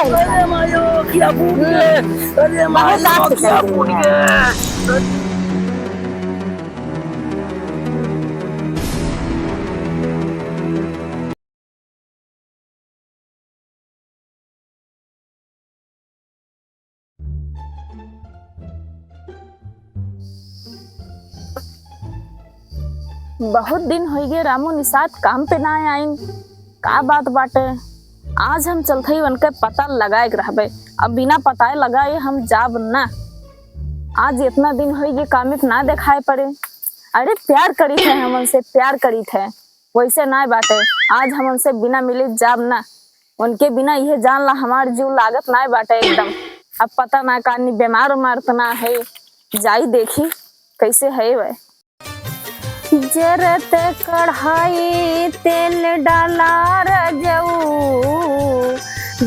गई है। अरे मायो क्या फूट गए। अरे बहुत मायो आग क्या निकल फूट गई है। गए। बहुत दिन हो गए रामू निषाद काम पे ना आइन। का बात बाटे, आज हम चलते ही उनके पता लगाए रहबे। अब बिना पताए लगाए हम जाब ना। आज इतना दिन हो गए काम पे ना दिखाए पड़े। अरे प्यार करी थे, हम उनसे प्यार करी थे, वैसे ना बाटे। आज हम उनसे बिना मिले जाब ना। उनके बिना यह जान ला हमार जीव लागत ना बाटे एकदम। अब पता ना कानी बीमार उमार तो ना है, जाई देखी कैसे है वह। जरत कढ़ाई तेल डाला रजऊ,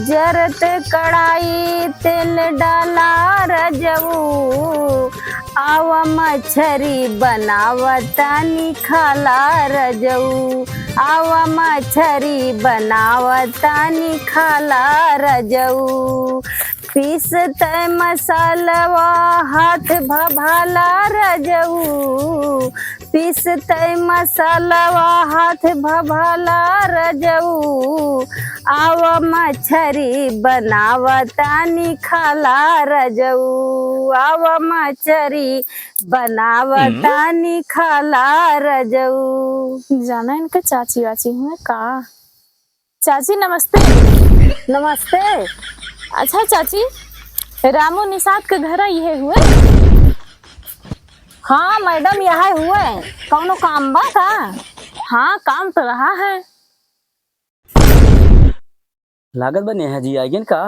जरत कढ़ाई तेल डाला रजऊ, आवा मछरी बनावतानी खाला रजऊ, आवा मछरी बनावतानी खाला रजऊ, पीसत मसालवा हाथ भभाला रजऊ, पीसत मसालवा हाथ भभाला रजऊ, आवा मछरी बनावतानी खाला रजऊ, आवा मछरी बनावतानी खाला रजऊ। जाना इनके चाची वाची हुए का? चाची नमस्ते। नमस्ते। अच्छा चाची, रामू निषाद के घर ये हुए? हाँ मैडम यहाँ हुए, कौनो काम बा का? हाँ काम तो रहा है। लागत बा नेहा जी आएगी का?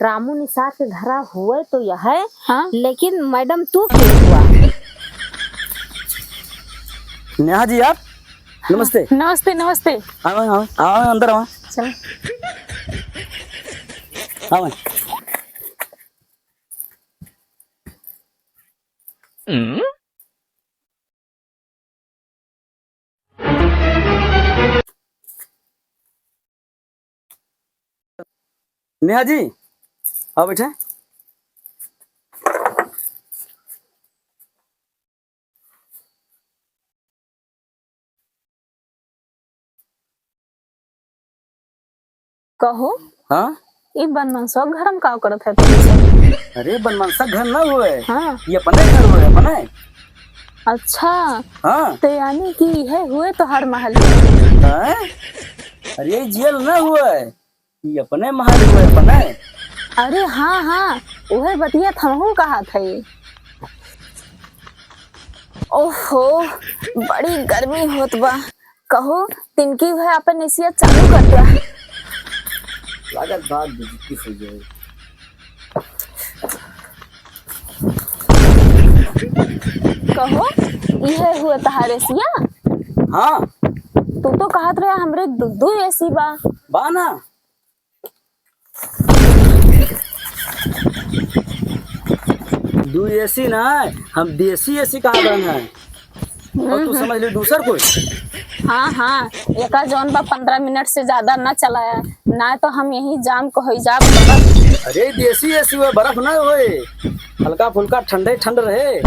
रामू निषाद के घर हुए तो यह है। हाँ? लेकिन मैडम तू क्यों हुआ? नेहा जी आप नमस्ते। नमस्ते नमस्ते। आओ आओ आओ अंदर आओ। चलो। आओ। नेहा जी आओ बैठे। कहो हाँ ये बनमनसो घर में का करत है तुम? अरे बनमानसा घर ना हुए। हाँ ये अपने घर हुए अपने। अच्छा, हाँ तो यानी कि यह हुए तो हर महल। हाँ? अरे ये जेल ना हुआ है, ये अपने महल हुए अपने। अरे हाँ हाँ, वह बतिया थमहू कहा थे। ओहो बड़ी गर्मी होत बा। कहो तिनकी वह अपन नसीहत चालू कर दिया। लागत बात बेइज्जती हो जाए। कहो यह हुए तहारे सिया? हाँ तू तो कहत रहे हमरे दुदू ऐसी बा। बाना दू एसी ना, हम देसी एसी कहा बन है। और तू समझ ले दूसर कोई। हाँ हाँ, एका जौन बा 15 मिनट से ज्यादा न चलाया ना, तो हम यही जाम को हो जाब। अरे देसी एसी हुए, बर्फ ना हुए, हल्का फुल्का ठंडे ठंड रहे।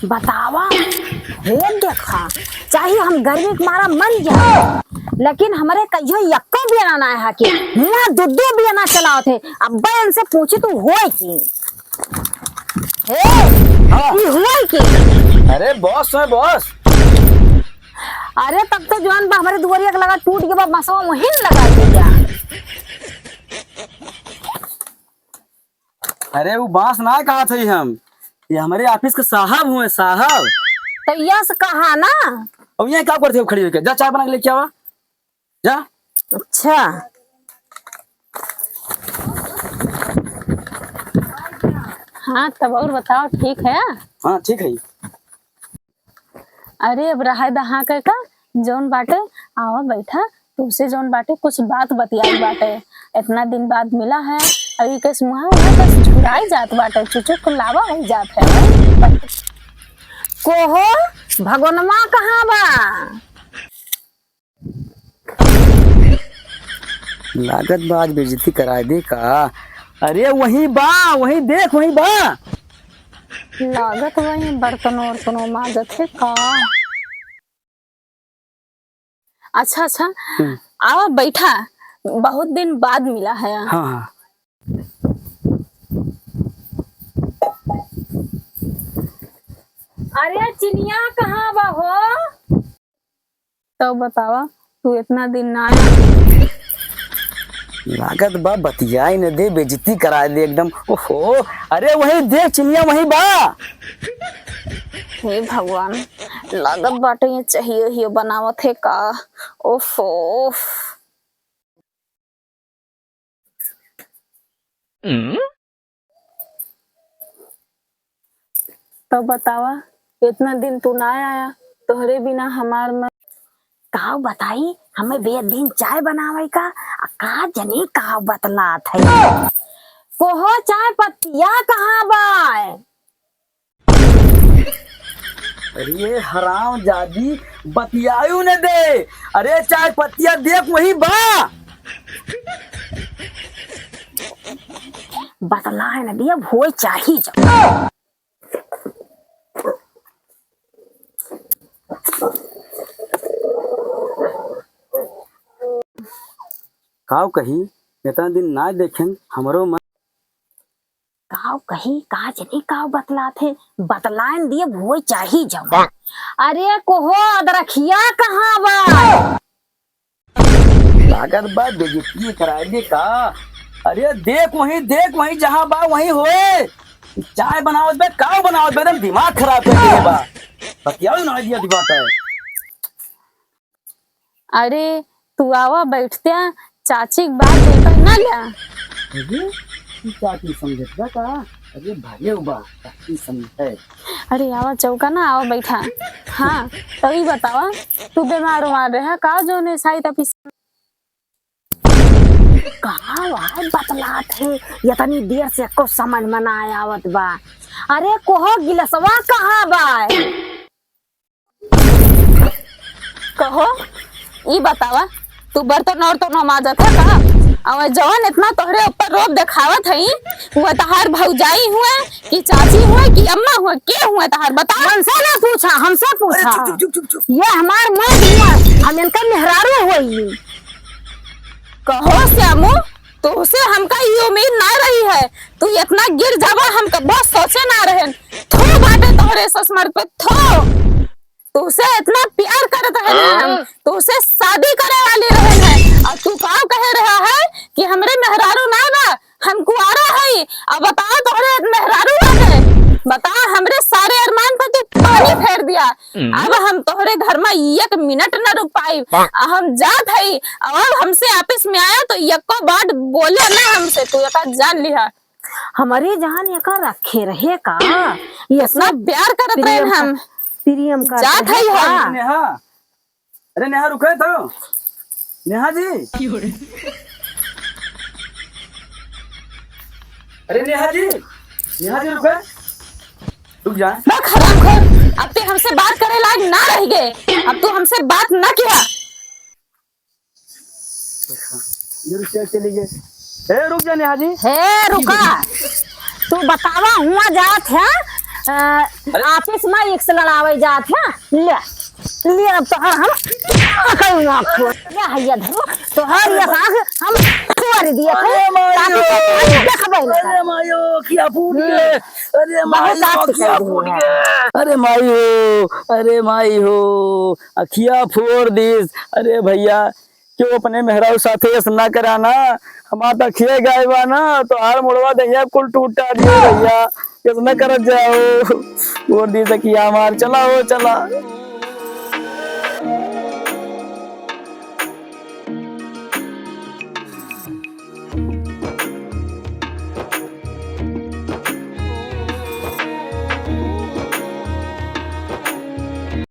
बतावा हे देखा, चाहे हम गर्मी के मारा मन जाए, लेकिन हमारे कहियो यक्को भी ना है कि मुआ दुद्दू भी ना चलाओ थे। अब इनसे पूछी तू होए की हे हाँ। ई होए की? अरे बॉस है बॉस। अरे तब तो जवान बा हमारे दुआरिया के लगा टूट के बा मसवा वहीं लगा दिया। अरे वो बांस ना कहा थे हम, ये हमारे ऑफिस के साहब हुए साहब। तो यस कहा ना। अब यहाँ क्या करते हो खड़ी होकर? जा चाय बना के लेके आवा जा। अच्छा हाँ तब और बताओ ठीक है? हाँ ठीक है। अरे अब रहा दहा कर का जौन बाटे आवा बैठा, तुमसे जौन बाटे कुछ बात बतियाई बाटे। इतना दिन बाद मिला है, अभी के मुहा बस झुराई जात बाटे, चुचुक लावा हो जात है। कोहो भगवनमा कहाँ बा? लागत बा आज बेइज्जती करा दे का। अरे वही बा, वही देख, वही बा। लागत वही बर्तन वर्तनों माजत है का। अच्छा अच्छा, आओ बैठा, बहुत दिन बाद मिला है। हाँ हाँ। अरे चिनिया कहाँ बा हो? तो बतावा, तू इतना दिन ना आया। लागत बा बतियाई न दे, बेइज्जती करा दे एकदम। ओहो, अरे वही देख चिनिया, वही बा। हे भगवान, लागत बाटे ये चाहिए ही बनावत है का। ओफो। तो बतावा, इतना दिन तू ना आया, तोहरे बिना हमार मन। का बताई हमें बेदिन चाय बनावे का, का जनी का बतलात है। कोहो चाय पत्तिया कहाँ बा? अरे हराम जादी, बतियायू न दे। अरे चाय पत्तिया देख, वही बा। बतला है न दिया भोई चाही जा। काव कही इतना दिन ना देखें, हमरो मन। काव कही का जनी काव बतलात है, बतलाइन दिए भोई चाही जा। अरे कोहो अदरखिया कहाँ बा? लागत बा बेइज्जती करा दे का। अरे देख, वही जहाँ बा वही होए। चाय बनावत बे, काव बनावत बे, एकदम दिमाग खराब कर दिए बा। बतियाओ ना दिया दिमाग है। अरे तू आवा बैठते, चाची की बात देखकर ना लिया। अरे तू चाची समझत बा का? अरे भाले बा चाची समझे। अरे आवा चौका ना, आवा बैठा। हाँ तभी बतावा, तू बीमार उमार रहा का जो ने साई तपिस। कहाँ वाय बतलात है, इतनी देर से को समझ में ना आवत बा। अरे कोहो गिलसवा कहाँ बा? कहो ई बतावा, तू बर्तन और तो नमाजत है का। और जवान इतना तोहरे ऊपर रोब दिखावत है, वो तहार भौजाई हुए कि चाची हुए कि अम्मा हुए, के हुए तहार बता। हमसे ना पूछा, हमसे पूछा। चुप। ये हमार मर्द हुआ, हम इनका मेहरारू हुई। कहो श्यामू, तुझसे हमका ये उम्मीद ना रही है, तू इतना गिर जावा हमका बहुत सोचे ना रहे। थो बाटे तोहरे ससमर्द पे थो। तुझसे इतना प्यार करता है ना, हम तुझसे शादी करे वाली रहे हैं, और तू का कह रहा है कि हमरे मेहरारू ना बा, हम कुआरा है। अब बता तोहरे मेहरारू है, बता हमरे सारे अरमान पर तू पानी फेर दिया। अब हम तोहरे घर में एक मिनट न रुक पाई, हम जात है। अब हमसे आपस में आया तो एको बात बोले ना हमसे, तू एक जान लिहा। हमारे जान ये का रखे रहे का, ये इतना प्यार करत रहे हम, प्रियम का जात है हम। नेहा, अरे नेहा रुके तो। नेहा जी, अरे नेहा जी रुके, रुक जा। मैं खराब खोर, अब ते हमसे बात करे लायक ना रह गए, अब तू हमसे बात ना किया। ये रुक चली गए। ए रुक जा नेहा जी। हे रुका, तू बतावा हुआ जात है ऑफिस में एक से लड़ावे जात है। ले अब तो हम कहूँगा ले हैया धरो तो हर ये आंख हम छोड़ दिए थे ताकि देखबे ना। अरे मायो क्या फूट गए। अरे मायो क्या फूट गए। अरे माई हो, अरे माई हो, अखिया फोड़ दीस। अरे भैया क्यों अपने मेहरारू साथे ऐसा ना कराना, हमारा अखिया गायबा ना तो हार मुड़वा दहिया कुल टूटा दियो भैया, ऐसा ना कर जाओ। फोड़ दी सकिया मार, चला हो चला।